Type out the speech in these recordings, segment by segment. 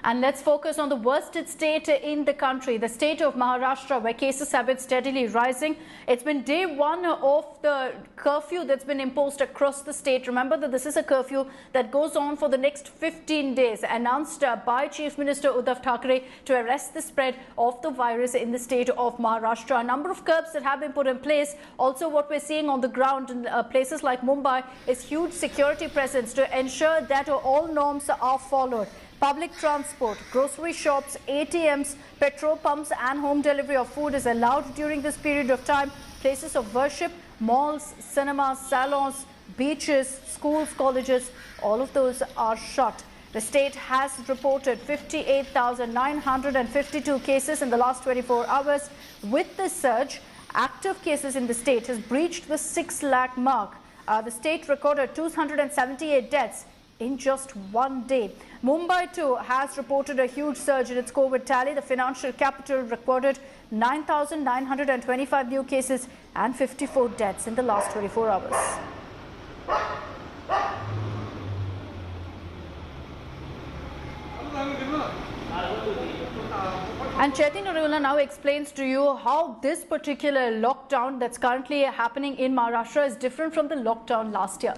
And let's focus on the worst state in the country, the state of Maharashtra, where cases have been steadily rising. It's been day one of the curfew that's been imposed across the state. Remember that this is a curfew that goes on for the next 15 days, announced by Chief Minister Uddhav Thackeray to arrest the spread of the virus in the state of Maharashtra. A number of curbs that have been put in place. Also, what we're seeing on the ground in places like Mumbai is huge security presence to ensure that all norms are followed. Public transport, grocery shops, ATMs, petrol pumps and home delivery of food is allowed during this period of time. Places of worship, malls, cinemas, salons, beaches, schools, colleges, all of those are shut. The state has reported 58,952 cases in the last 24 hours. With this surge, active cases in the state has breached the 6 lakh mark. The state recorded 278 deaths in just one day. Mumbai too has reported a huge surge in its COVID tally. The financial capital recorded 9,925 new cases and 54 deaths in the last 24 hours. And Chetan Narula now explains to you how this particular lockdown that's currently happening in Maharashtra is different from the lockdown last year.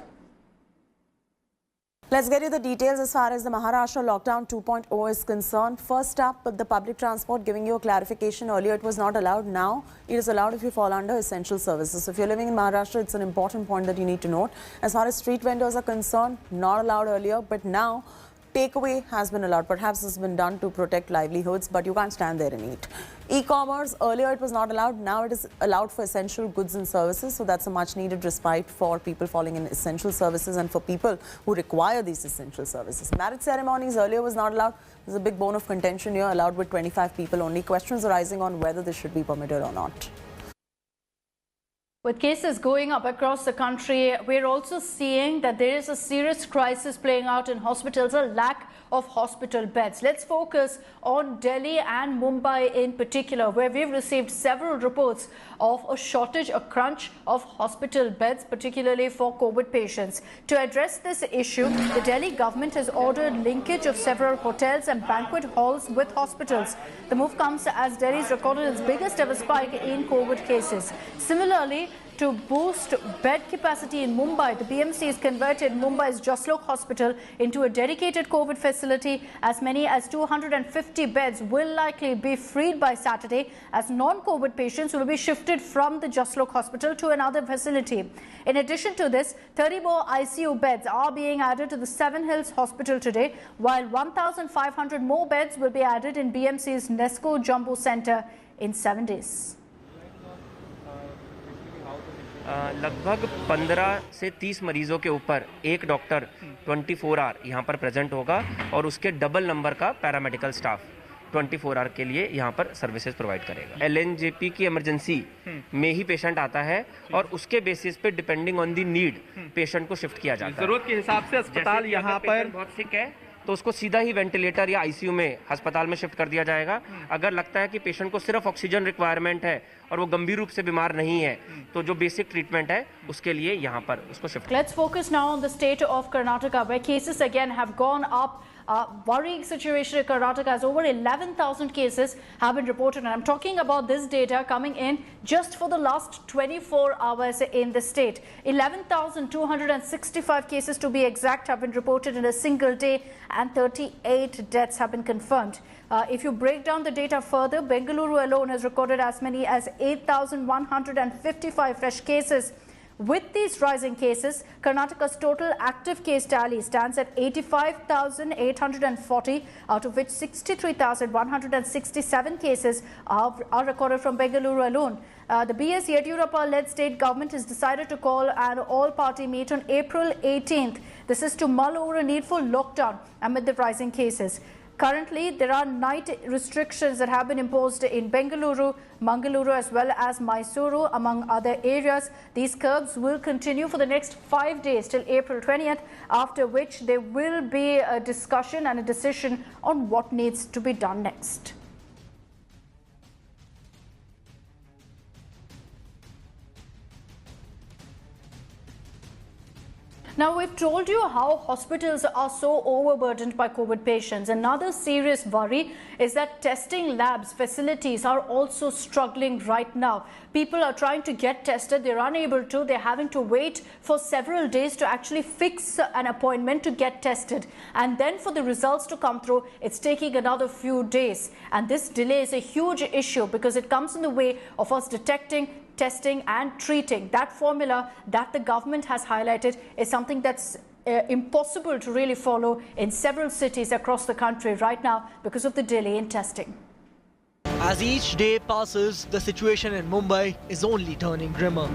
Let's get you the details as far as the Maharashtra lockdown 2.0 is concerned. First up, the public transport, giving you a clarification. Earlier it was not allowed. Now it is allowed if you fall under essential services. So if you're living in Maharashtra, it's an important point that you need to note. As far as street vendors are concerned, not allowed earlier, but now takeaway has been allowed. Perhaps this has been done to protect livelihoods, but you can't stand there and eat. E-commerce, earlier it was not allowed. Now it is allowed for essential goods and services. So that's a much needed respite for people falling in essential services and for people who require these essential services. Marriage ceremonies earlier was not allowed. There's a big bone of contention here, allowed with 25 people only. Questions arising on whether this should be permitted or not. With cases going up across the country, we're also seeing that there is a serious crisis playing out in hospitals, a lack of hospital beds. Let's focus on Delhi and Mumbai in particular, where we've received several reports of a shortage, a crunch of hospital beds, particularly for COVID patients. To address this issue, the Delhi government has ordered linkage of several hotels and banquet halls with hospitals. The move comes as Delhi's recorded its biggest ever spike in COVID cases. Similarly, to boost bed capacity in Mumbai, the BMC has converted Mumbai's Jaslok Hospital into a dedicated COVID facility. As many as 250 beds will likely be freed by Saturday, as non-COVID patients will be shifted from the Jaslok Hospital to another facility. In addition to this, 30 more ICU beds are being added to the Seven Hills Hospital today, while 1,500 more beds will be added in BMC's Nesco Jumbo Center in 7 days. लगभग 15 से 30 मरीजों के ऊपर एक doctor 24 our यहाँ पर present होगा और उसके डबल नंबर का पैरामेडिकल स्टाफ 24 आवर के लिए यहाँ पर सर्विसेज प्रोवाइड करेगा। LNJP की इमरजेंसी में ही पेशेंट आता है और उसके बेसिस पे depending on the need patient को शिफ्ट किया जाता है। जरूरत के हिसाब से अस्पताल यहाँ पर बहुत सिक है तो उसको सीधा ही वेंटिलेटर या आईसीयू में अस्पताल में शिफ्ट कर दिया जाएगा। अगर लगता है कि पेशेंट को सिर्फ ऑक्सीजन रिक्वायरमेंट है और वो गंभीर रूप से बीमार नहीं है तो जो बेसिक ट्रीटमेंट है उसके लिए यहाँ पर उसको shift. Let's focus now on the state of Karnataka, where cases again have gone up. Worrying situation in Karnataka, as over 11,000 cases have been reported, and I'm talking about this data coming in just for the last 24 hours in the state. 11,265 cases to be exact have been reported in a single day, and 38 deaths have been confirmed. If you break down the data further, Bengaluru alone has recorded as many as 8,155 fresh cases. With these rising cases, Karnataka's total active case tally stands at 85,840, out of which 63,167 cases are recorded from Bengaluru alone. The B.S. Yediyurappa-led state government has decided to call an all-party meet on April 18th. This is to mull over a need for lockdown amid the rising cases. Currently, there are night restrictions that have been imposed in Bengaluru, Mangaluru as well as Mysuru, among other areas. These curbs will continue for the next 5 days till April 20th, after which there will be a discussion and a decision on what needs to be done next. Now, we've told you how hospitals are so overburdened by COVID patients. Another serious worry is that testing labs facilities are also struggling right now. People are trying to get tested. They're unable to. They're having to wait for several days to actually fix an appointment to get tested. And then for the results to come through, it's taking another few days. And this delay is a huge issue because it comes in the way of us detecting, testing and treating. That formula that the government has highlighted is something that's impossible to really follow in several cities across the country right now because of the delay in testing. As each day passes, the situation in Mumbai is only turning grimmer.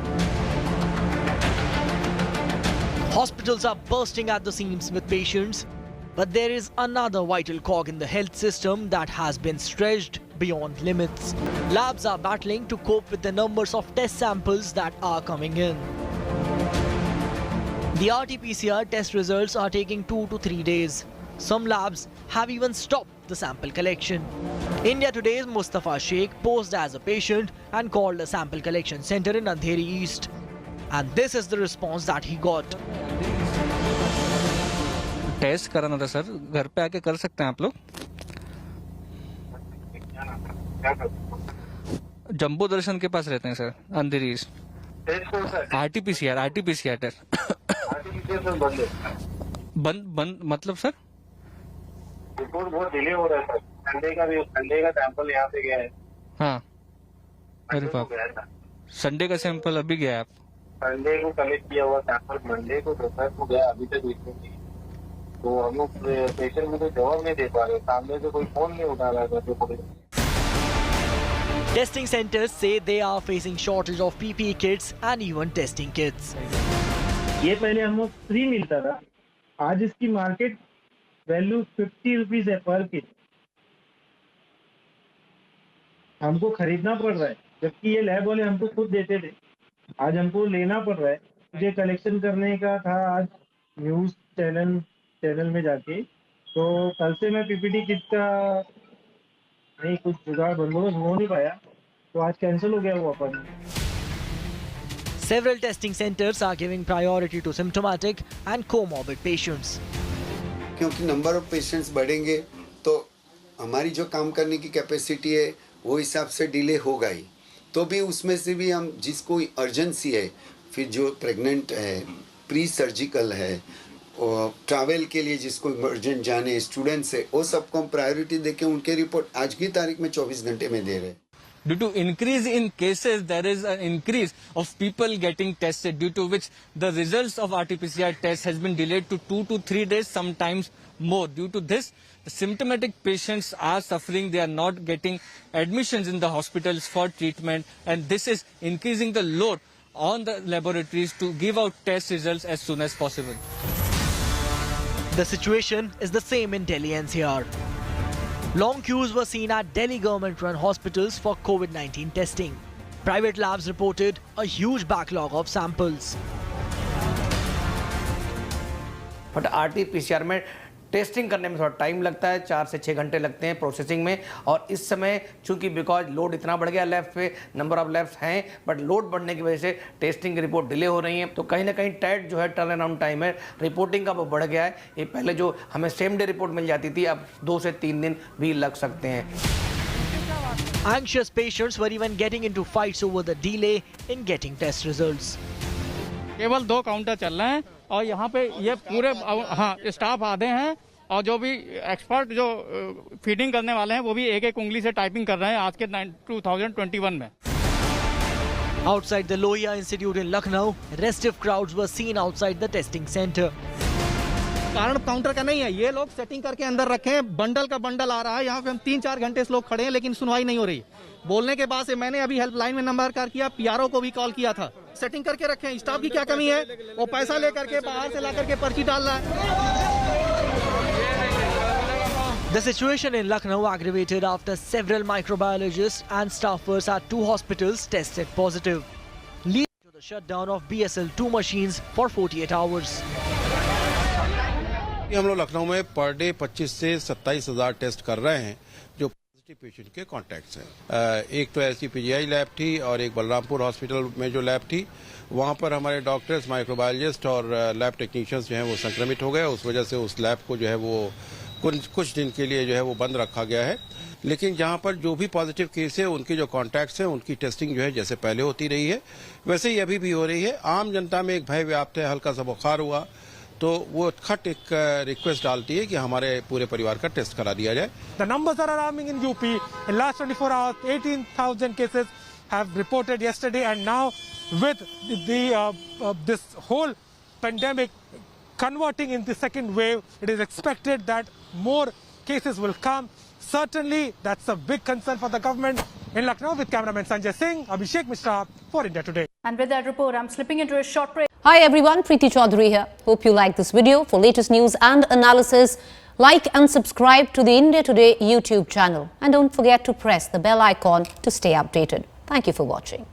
Hospitals are bursting at the seams with patients, but there is another vital cog in the health system that has been stretched beyond limits. Labs are battling to cope with the numbers of test samples that are coming in. The RT-PCR test results are taking 2 to 3 days. Some labs have even stopped the sample collection. India Today's Mustafa Sheikh posed as a patient and called a sample collection center in Andheri East. And this is the response that he got. Test कराना था sir, घर पे आके कर सकते हैं आप लोग? जम्बो दर्शन के पास रहते हैं सर, अंधेरी ईस्ट। आरटीपीसीआर टेस्ट बंद मतलब सर? रिपोर्ट बहुत डिले हो रहा है सर। संडे का सैंपल यहाँ से गया है। हाँ, अरे बाप, संडे का सैंपल अभी गया है? आप संडे को कलेक्ट किया हुआ सैंपल मंडे को दोपहर को गया, अभी तक रिपोर्ट नहीं। तो हम लोग पेशेंट में तो जवाब नहीं दे पा रहे, सामने से कोई फोन नहीं उठा रहा है। Testing centers say they are facing shortage of PPE kits and even testing kits. ये पहले हमको फ्री मिलता था, आज इसकी मार्केट वैल्यू 50 रुपीज है पर किट। हमको खरीदना पड़ रहा है, जबकि ये लैब वाले हमको खुद देते थे। आज हमको लेना पड़ रहा है। मुझे कलेक्शन करने का था आज न्यूज चैनल में जाके, तो कल से मैं पीपीटी किट का नहीं कुछ जुगाड़ बंदोबस्त हो नहीं पाया, तो आज कैंसिल हो गया वो appointment. Several testing centers are giving priority to symptomatic and comorbid patients. क्योंकि नंबर ऑफ पेशेंट्स बढ़ेंगे तो हमारी जो काम करने की कैपेसिटी है वो हिसाब से डिले होगा ही। तो भी उसमें से भी हम जिसको अर्जेंसी है, फिर जो प्रेग्नेंट है, प्री सर्जिकल है, और ट्रैवल के लिए जिसको इमरजेंट जाने, स्टूडेंट्स है, वो सबको हम प्रायोरिटी देके उनके रिपोर्ट आज की तारीख में 24 घंटे में दे रहे हैं। Due to increase in cases, there is an increase of people getting tested, due to which the results of RT-PCR test has been delayed to 2 to 3 days, sometimes more. Due to this, the symptomatic patients are suffering. They are not getting admissions in the hospitals for treatment, and this is increasing the load on the laboratories to give out test results as soon as possible. The situation is the same in Delhi NCR. Long queues were seen at Delhi government-run hospitals for COVID-19 testing. Private labs reported a huge backlog of samples. But RT-PCR में testing करने में थोड़ा time लगता है, 4 से 6 घंटे लगते हैं प्रोसेसिंग में। और इस समय चूंकि बिकॉज लोड इतना बढ़ गया लैब पे, नंबर ऑफ लैब्स हैं, बट लोड बढ़ने की वजह से टेस्टिंग की रिपोर्ट डिले हो रही है। तो कहीं ना कहीं टाइट जो है टर्न अराउंड टाइम है रिपोर्टिंग का वो बढ़ गया है। ये पहले जो हमें सेम डे रिपोर्ट मिल जाती थी, अब 2 से 3 दिन भी लग सकते हैं। Anxious patients were even getting into fights over the delay in getting test results. केवल 2 काउंटर चल रहे हैं और यहाँ पे ये पूरे स्टाफ आधे हैं और जो भी एक्सपर्ट जो फीडिंग करने वाले हैं वो भी एक उंगली से टाइपिंग कर रहे हैं आज के 2021 में। Outside the Lohia Institute in Lucknow, restive crowds were seen outside the testing center. कारण काउंटर का नहीं है, ये लोग सेटिंग करके अंदर रखे हैं, बंडल का बंडल आ रहा है। यहाँ पे हम 3-4 घंटे से लोग खड़े हैं लेकिन सुनवाई नहीं हो रही। बोलने के बाद से मैंने अभी हेल्पलाइन में नंबर कर किया, पीआरओ को भी कॉल किया था। सेटिंग करके रखे हैं, स्टाफ की क्या कमी है? वो पैसा लेकर के बाहर से ला करके पर्ची डाल रहा है। The situation in Lucknow aggravated after several microbiologists and staffers at 2 hospitals tested positive, leading to the shutdown of BSL-2 machines for 48 hours. हम लोग लखनऊ में पर डे 25 से 27 हज़ार टेस्ट कर रहे हैं जो पॉजिटिव पेशेंट के कॉन्टैक्ट्स हैं। एक तो ऐसी पीजीआई लैब थी और एक बलरामपुर हॉस्पिटल में जो लैब थी वहाँ पर हमारे डॉक्टर्स, माइक्रोबायोलॉजिस्ट और लैब टेक्नीशियंस जो हैं वो संक्रमित हो गए। उस वजह से उस लैब को जो है वो कुछ दिन के लिए जो है वो बंद रखा गया है। लेकिन जहाँ पर जो भी पॉजिटिव केस है, उनके जो कॉन्टैक्ट्स हैं, उनकी टेस्टिंग जो है जैसे पहले होती रही है वैसे ही अभी भी हो रही है। आम जनता में एक भय व्याप्त है, हल्का सा बुखार हुआ तो वो खट एक रिक्वेस्ट डालती है कि हमारे पूरे परिवार का टेस्ट करा दिया जाए। The numbers are alarming in UP. In last 24 hours, 18,000 cases have reported yesterday, and now with this whole pandemic converting in the second wave, it is expected that more cases will come. Certainly, that's a big concern for the government. In Lucknow, with cameraman Sanjay Singh, Abhishek Mishra for India Today. And with that report, I'm slipping into a short break. Hi everyone, Preeti Chaudhary here. Hope you like this video. For latest news and analysis, like and subscribe to the India Today YouTube channel. And don't forget to press the bell icon to stay updated. Thank you for watching.